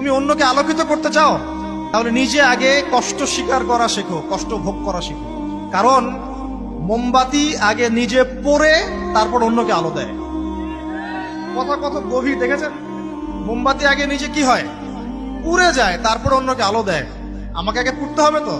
তুমি অন্যকে আলোকিত করতে চাও, তাহলে নিজে আগে কষ্ট স্বীকার করা শেখো, কষ্ট ভোগ করা শেখো। কারণ মোমবাতি আগে নিজে পড়ে তারপর অন্যকে আলো দেয়। কথা কত গভীর দেখেছেন? মোমবাতি আগে নিজে কি হয়, পুড়ে যায়, তারপর অন্যকে আলো দেয়। আমাকে আগে পুড়তে হবে তো।